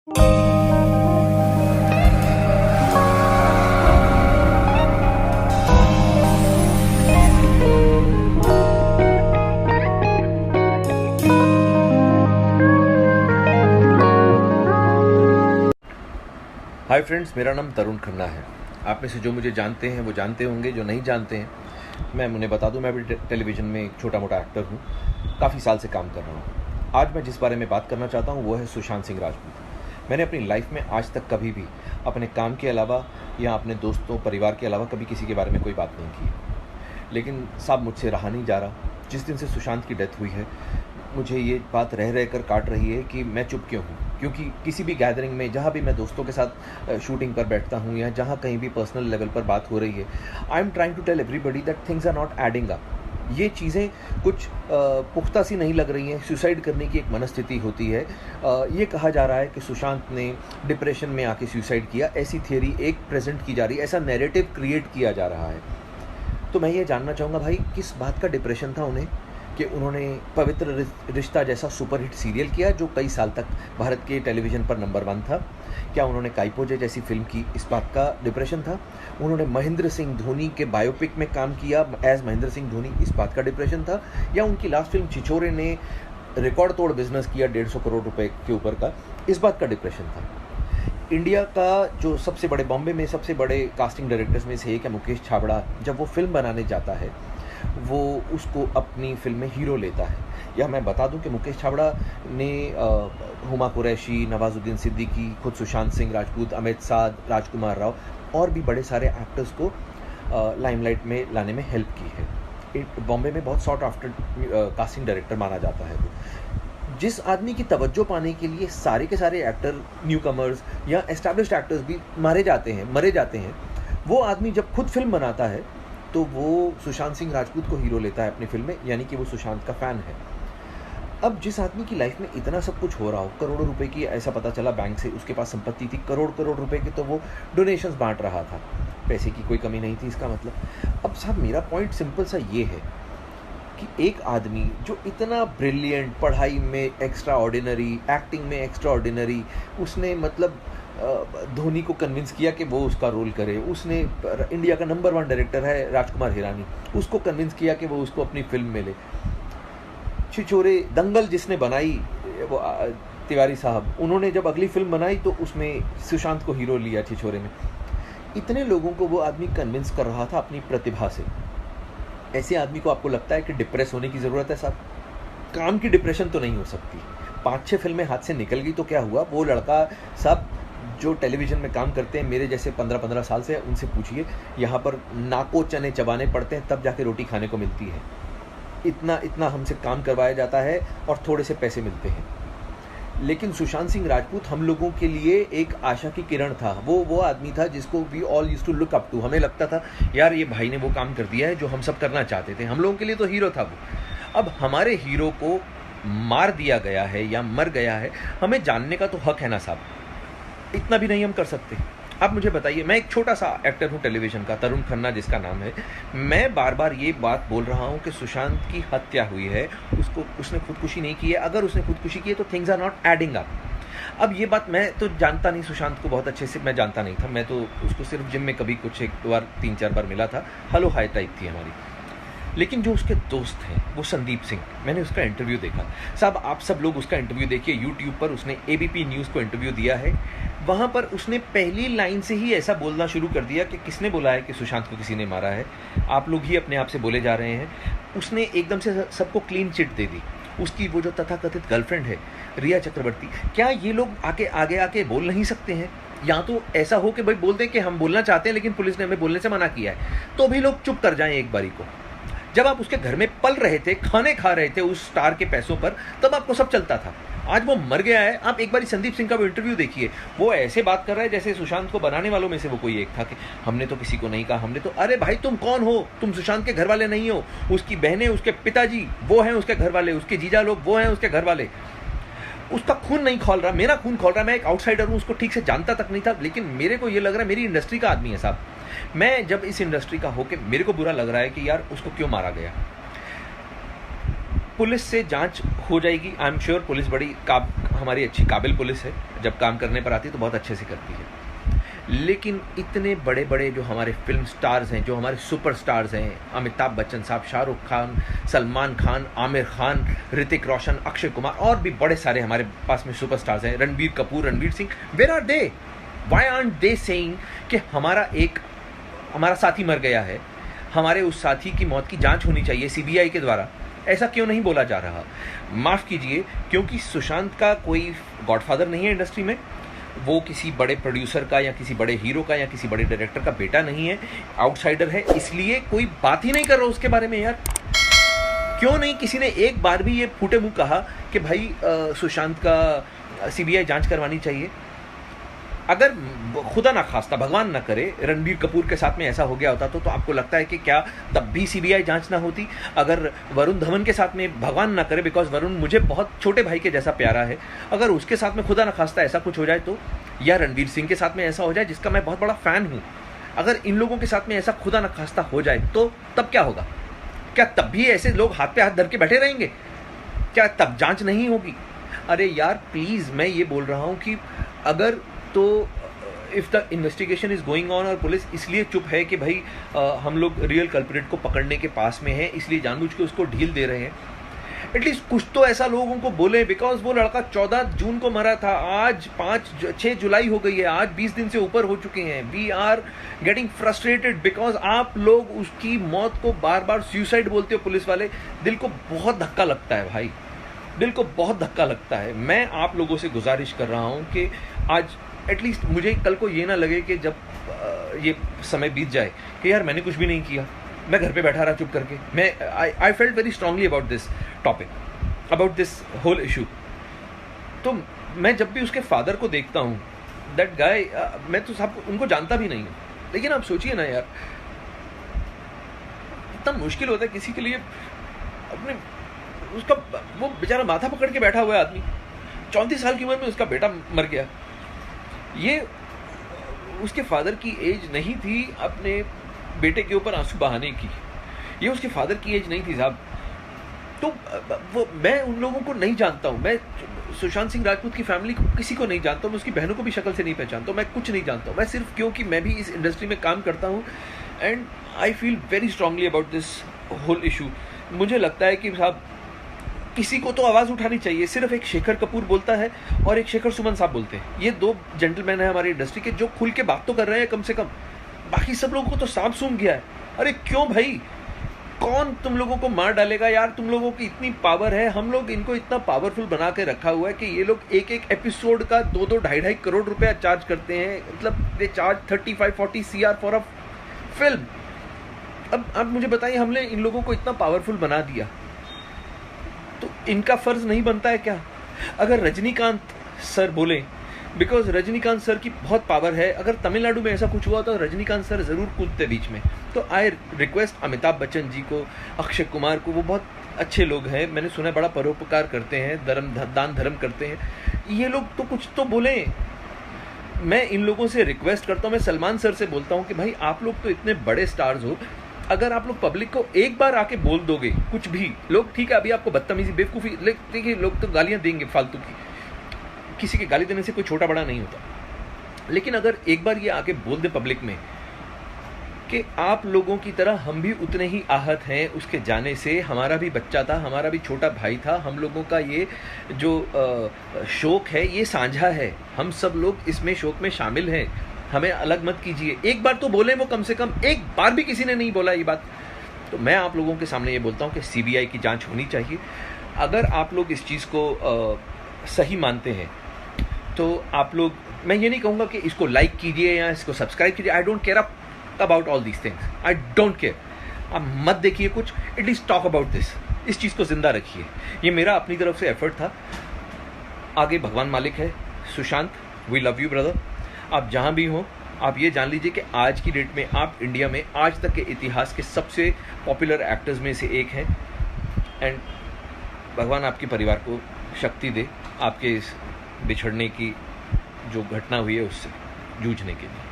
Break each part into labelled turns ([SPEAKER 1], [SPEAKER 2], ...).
[SPEAKER 1] Hi friends, मेरा नाम तरुण खन्ना है। आप में से जो मुझे जानते हैं वो जानते होंगे, जो नहीं जानते हैं मैं उन्हें बता दूं, मैं भी टेलीविज़न में एक छोटा मोटा एक्टर हूं, काफ़ी साल से काम कर रहा हूं। आज मैं जिस बारे में बात करना चाहता हूं वो है सुशांत सिंह राजपूत। मैंने अपनी लाइफ में आज तक कभी भी अपने काम के अलावा या अपने दोस्तों परिवार के अलावा कभी किसी के बारे में कोई बात नहीं की। लेकिन साहब, मुझसे रहा नहीं जा रहा। जिस दिन से सुशांत की डेथ हुई है, मुझे ये बात रह रह कर काट रही है कि मैं चुप क्यों हूँ। क्योंकि किसी भी गैदरिंग में, जहाँ भी मैं दोस्तों के साथ शूटिंग पर बैठता हूँ या जहाँ कहीं भी पर्सनल लेवल पर बात हो रही है, I am trying to tell everybody that things are not adding up. ये चीज़ें कुछ पुख्ता सी नहीं लग रही हैं। सुसाइड करने की एक मनस्थिति होती है। ये कहा जा रहा है कि सुशांत ने डिप्रेशन में आके सुसाइड किया, ऐसी थियरी एक प्रेजेंट की जा रही है, ऐसा नैरेटिव क्रिएट किया जा रहा है। तो मैं ये जानना चाहूँगा भाई, किस बात का डिप्रेशन था उन्हें कि उन्होंने पवित्र रिश्ता जैसा सुपरहिट सीरियल किया जो कई साल तक भारत के टेलीविज़न पर नंबर 1 था? क्या उन्होंने काइपोजे जैसी फिल्म की, इस बात का डिप्रेशन था? उन्होंने महेंद्र सिंह धोनी के बायोपिक में काम किया एज महेंद्र सिंह धोनी, इस बात का डिप्रेशन था? या उनकी लास्ट फिल्म छिछोरे ने रिकॉर्ड तोड़ बिजनेस किया 150 करोड़ रुपए के ऊपर का, इस बात का डिप्रेशन था? इंडिया का जो सबसे बड़े, बॉम्बे में सबसे बड़े कास्टिंग डायरेक्टर्स में से एक है मुकेश छाबड़ा, जब वो फिल्म बनाने जाता है वो उसको अपनी फिल्म में हीरो लेता है। या मैं बता दूं कि मुकेश छाबड़ा ने हुमा कुरैशी, नवाजुद्दीन सिद्दीकी, खुद सुशांत सिंह राजपूत, अमित साध, राजकुमार राव और भी बड़े सारे एक्टर्स को लाइमलाइट में लाने में हेल्प की है। बॉम्बे में बहुत सॉर्ट आफ्टर कास्टिंग डायरेक्टर माना जाता है वो। जिस आदमी की तवज्जो पाने के लिए सारे के सारे एक्टर, न्यू कमर्स या एस्टैब्लिश्ड एक्टर्स भी मरे जाते हैं, वो आदमी जब खुद फिल्म बनाता है तो वो सुशांत सिंह राजपूत को हीरो लेता है अपनी फिल्म में, यानी कि वो सुशांत का फ़ैन है। अब जिस आदमी की लाइफ में इतना सब कुछ हो रहा हो, करोड़ों रुपए की, ऐसा पता चला बैंक से उसके पास संपत्ति थी करोड़ करोड़ रुपए की, तो वो डोनेशंस बांट रहा था, पैसे की कोई कमी नहीं थी इसका मतलब। अब साहब, मेरा पॉइंट सिंपल सा ये है कि एक आदमी जो इतना ब्रिलियंट, पढ़ाई में एक्स्ट्रा ऑर्डिनरी, एक्टिंग में एक्स्ट्रा ऑर्डिनरी, उसने मतलब धोनी को कन्विंस किया कि वो उसका रोल करे। उसने इंडिया का नंबर 1 डायरेक्टर है राजकुमार हिरानी, उसको कन्विंस किया कि वो उसको अपनी फिल्म में ले। छिछोरे, दंगल जिसने बनाई वो तिवारी साहब, उन्होंने जब अगली फिल्म बनाई तो उसमें सुशांत को हीरो लिया छिछोरे में। इतने लोगों को वो आदमी कन्विंस कर रहा था अपनी प्रतिभा से। ऐसे आदमी को आपको लगता है कि डिप्रेस होने की ज़रूरत है साहब? काम की डिप्रेशन तो नहीं हो सकती। 5-6 फिल्में हाथ से निकल गई तो क्या हुआ? वो लड़का साहब जो टेलीविज़न में काम करते हैं, मेरे जैसे 15-15 साल से, उनसे पूछिए, यहाँ पर नाको चने चबाने पड़ते हैं तब जाके रोटी खाने को मिलती है। इतना हमसे काम करवाया जाता है और थोड़े से पैसे मिलते हैं। लेकिन सुशांत सिंह राजपूत हम लोगों के लिए एक आशा की किरण था। वो आदमी था जिसको we all used to look up to. हमें लगता था यार ये भाई ने वो काम कर दिया है जो हम सब करना चाहते थे। हम लोगों के लिए तो हीरो था वो। अब हमारे हीरो को मार दिया गया है या मर गया है, हमें जानने का तो हक है ना साहब? इतना भी नहीं हम कर सकते? आप मुझे बताइए, मैं एक छोटा सा एक्टर हूँ टेलीविज़न का, तरुण खन्ना जिसका नाम है। मैं बार बार ये बात बोल रहा हूँ कि सुशांत की हत्या हुई है, उसने खुदकुशी नहीं की है। अगर उसने खुदकुशी की है तो things are not adding up. अब ये बात मैं तो जानता नहीं, सुशांत को बहुत अच्छे से मैं जानता नहीं था। मैं तो उसको सिर्फ जिम में कभी कुछ 1 बार 3-4 बार मिला था, हेलो हाय टाइप थी हमारी। लेकिन जो उसके दोस्त हैं वो संदीप सिंह, मैंने उसका इंटरव्यू देखा साहब। आप सब लोग उसका इंटरव्यू देखिए यूट्यूब पर। उसने एबीपी न्यूज़ को इंटरव्यू दिया है। वहाँ पर उसने पहली लाइन से ही ऐसा बोलना शुरू कर दिया कि किसने बोला है कि सुशांत को किसी ने मारा है? आप लोग ही अपने आप से बोले जा रहे हैं। उसने एकदम से सबको क्लीन चिट दे दी। उसकी वो जो तथाकथित गर्लफ्रेंड है रिया चक्रवर्ती, क्या ये लोग आगे आके बोल नहीं सकते हैं? या तो ऐसा हो कि भाई बोल दें कि हम बोलना चाहते हैं लेकिन पुलिस ने हमें बोलने से मना किया है, तो भी लोग चुप कर जाएं एक बारी को। जब आप उसके घर में पल रहे थे, खाने खा रहे थे उस स्टार के पैसों पर, तब आपको सब चलता था। आज वो मर गया है। आप एक बारी संदीप सिंह का वो इंटरव्यू देखिए, वो ऐसे बात कर रहा है जैसे सुशांत को बनाने वालों में से वो कोई एक था कि हमने तो किसी को नहीं कहा, हमने तो। अरे भाई, तुम कौन हो? तुम सुशांत के घर वाले नहीं हो। उसकी बहनें, उसके पिताजी वो हैं उसके घर वाले, उसके जीजा लोग वो हैं उसके घर वाले। उसका खून नहीं खौल रहा, मेरा खून खौल रहा। मैं एक आउटसाइडर हूँ, उसको ठीक से जानता तक नहीं था, लेकिन मेरे को ये लग रहा है मेरी इंडस्ट्री का आदमी है साहब। मैं जब इस इंडस्ट्री का होके मेरे को बुरा लग रहा है कि यार उसको क्यों मारा गया। पुलिस से जांच हो जाएगी। आई एम श्योर पुलिस बड़ी हमारी अच्छी काबिल पुलिस है, जब काम करने पर आती है तो बहुत अच्छे से करती है। लेकिन इतने बड़े बड़े जो हमारे फिल्म स्टार्स हैं, जो हमारे सुपर स्टार्स हैं, अमिताभ बच्चन साहब, शाहरुख खान, सलमान खान, आमिर खान, ऋतिक रोशन, अक्षय कुमार, और भी बड़े सारे हमारे पास में सुपर स्टार्स हैं, Ranbir Kapoor, Ranveer Singh, where are they? Why aren't they saying कि हमारा साथी मर गया है, हमारे उस साथी की मौत की जांच होनी चाहिए सीबीआई के द्वारा? ऐसा क्यों नहीं बोला जा रहा? माफ़ कीजिए, क्योंकि सुशांत का कोई गॉडफादर नहीं है इंडस्ट्री में, वो किसी बड़े प्रोड्यूसर का या किसी बड़े हीरो का या किसी बड़े डायरेक्टर का बेटा नहीं है, आउटसाइडर है, इसलिए कोई बात ही नहीं कर रहा उसके बारे में। यार क्यों नहीं किसी ने एक बार भी ये फूटे मुंह कहा कि भाई सुशांत का सीबीआई जांच करवानी चाहिए? अगर खुदा ना खास्ता, भगवान ना करे, रणबीर कपूर के साथ में ऐसा हो गया होता तो आपको लगता है कि क्या तब भी सीबीआई जांच ना होती? अगर वरुण धवन के साथ में, भगवान ना करे, बिकॉज वरुण मुझे बहुत छोटे भाई के जैसा प्यारा है, अगर उसके साथ में खुदा ना खास्ता ऐसा कुछ हो जाए तो, या रणवीर सिंह के साथ में ऐसा हो जाए जिसका मैं बहुत बड़ा फ़ैन हूँ, अगर इन लोगों के साथ में ऐसा खुदा ना खास्ता हो जाए तो तब क्या होगा? क्या तब भी ऐसे लोग हाथ पे हाथ धर के बैठे रहेंगे? क्या तब जांच नहीं होगी? अरे यार प्लीज़, मैं ये बोल रहा हूँ कि अगर तो if the investigation is going on और पुलिस इसलिए चुप है कि भाई हम लोग रियल कल्प्रिट को पकड़ने के पास में हैं, इसलिए जानबूझ के उसको ढील दे रहे हैं, एटलीस्ट कुछ तो ऐसा लोगों को बोले। बिकॉज वो लड़का 14 जून को मरा था, आज 6 जुलाई हो गई है, आज 20 दिन से ऊपर हो चुके हैं। We are getting frustrated because आप लोग उसकी मौत को बार बार सुसाइड बोलते हो पुलिस वाले। दिल को बहुत धक्का लगता है भाई, दिल को बहुत धक्का लगता है। मैं आप लोगों से गुजारिश कर रहा हूँ कि आज एटलीस्ट मुझे कल को ये ना लगे कि जब ये समय बीत जाए कि यार मैंने कुछ भी नहीं किया, मैं घर पे बैठा रहा चुप करके। मैं I felt very strongly about this topic, about this whole issue. तो मैं जब भी उसके फादर को देखता हूँ, दैट गाय, मैं तो सब उनको जानता भी नहीं हूँ, लेकिन आप सोचिए ना यार, इतना मुश्किल होता है किसी के लिए अपने, उसका वो बेचारा माथा पकड़ के बैठा हुआ है आदमी, 34 साल की उम्र में उसका बेटा मर गया। ये उसके फादर की एज नहीं थी अपने बेटे के ऊपर आंसू बहाने की, ये उसके फादर की एज नहीं थी साहब। तो वो मैं उन लोगों को नहीं जानता हूँ, मैं सुशांत सिंह राजपूत की फैमिली को किसी को नहीं जानता हूँ, मैं उसकी बहनों को भी शक्ल से नहीं पहचानता हूँ, मैं कुछ नहीं जानता हूँ। मैं सिर्फ क्योंकि मैं भी इस इंडस्ट्री में काम करता हूँ and I feel very strongly about this whole issue. मुझे लगता है कि साहब किसी को तो आवाज़ उठानी चाहिए। सिर्फ एक शेखर कपूर बोलता है और एक शेखर सुमन साहब बोलते हैं, ये 2 जेंटलमैन हैं हमारी इंडस्ट्री के जो खुल के बात तो कर रहे हैं कम से कम, बाकी सब लोगों को तो सांप सूंघ गया है। अरे क्यों भाई, कौन तुम लोगों को मार डालेगा यार? तुम लोगों की इतनी पावर है, हम लोग इनको इतना पावरफुल बना के रखा हुआ है कि ये लोग एक एपिसोड का 2-2 ढाई करोड़ रुपया चार्ज करते हैं। मतलब they charge 35-40 CR for a film. अब आप मुझे बताइए, हमने इन लोगों को इतना पावरफुल बना दिया तो इनका फर्ज नहीं बनता है क्या? अगर रजनीकांत सर बोले, बिकॉज रजनीकांत सर की बहुत पावर है, अगर तमिलनाडु में ऐसा कुछ हुआ तो रजनीकांत सर ज़रूर कूदते बीच में। तो आई रिक्वेस्ट अमिताभ बच्चन जी को, अक्षय कुमार को, वो बहुत अच्छे लोग हैं, मैंने सुना है बड़ा परोपकार करते हैं, दान धर्म करते हैं, ये लोग तो कुछ तो बोलें। मैं इन लोगों से रिक्वेस्ट करता हूँ, मैं सलमान सर से बोलता हूँ कि भाई आप लोग तो इतने बड़े स्टार्स हो, अगर आप लोग पब्लिक को एक बार आके बोल दोगे कुछ भी, लोग ठीक है अभी आपको बदतमीजी बेवकूफ़ी देखिए, लोग तो गालियाँ देंगे फालतू की, किसी के गाली देने से कोई छोटा बड़ा नहीं होता, लेकिन अगर एक बार ये आके बोल दे पब्लिक में कि आप लोगों की तरह हम भी उतने ही आहत हैं उसके जाने से, हमारा भी बच्चा था, हमारा भी छोटा भाई था, हम लोगों का ये जो शोक है ये साझा है, हम सब लोग इसमें शोक में शामिल हैं, हमें अलग मत कीजिए। एक बार तो बोले वो, कम से कम एक बार भी किसी ने नहीं बोला ये बात। तो मैं आप लोगों के सामने ये बोलता हूँ कि सीबीआई की जांच होनी चाहिए। अगर आप लोग इस चीज़ को सही मानते हैं तो आप लोग, मैं ये नहीं कहूँगा कि इसको लाइक कीजिए या इसको सब्सक्राइब कीजिए, I don't care about all these things, I don't care. आप मत देखिए कुछ, एटलीस्ट टॉक अबाउट दिस, इस चीज़ को ज़िंदा रखिए। ये मेरा अपनी तरफ से एफर्ट था, आगे भगवान मालिक है। Sushant, we love you brother, आप जहाँ भी हों, आप ये जान लीजिए कि आज की डेट में आप इंडिया में आज तक के इतिहास के सबसे पॉपुलर एक्टर्स में से एक हैं एंड भगवान आपके परिवार को शक्ति दे आपके इस बिछड़ने की जो घटना हुई है उससे जूझने के लिए।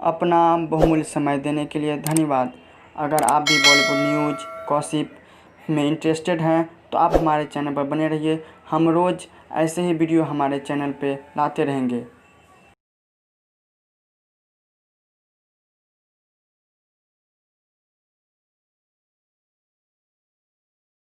[SPEAKER 2] अपना बहुमूल्य समय देने के लिए धन्यवाद। अगर आप भी बॉलीवुड न्यूज, गॉसिप, में इंटरेस्टेड हैं तो आप हमारे चैनल पर बने रहिए। हम रोज़ ऐसे ही वीडियो हमारे चैनल पे लाते रहेंगे।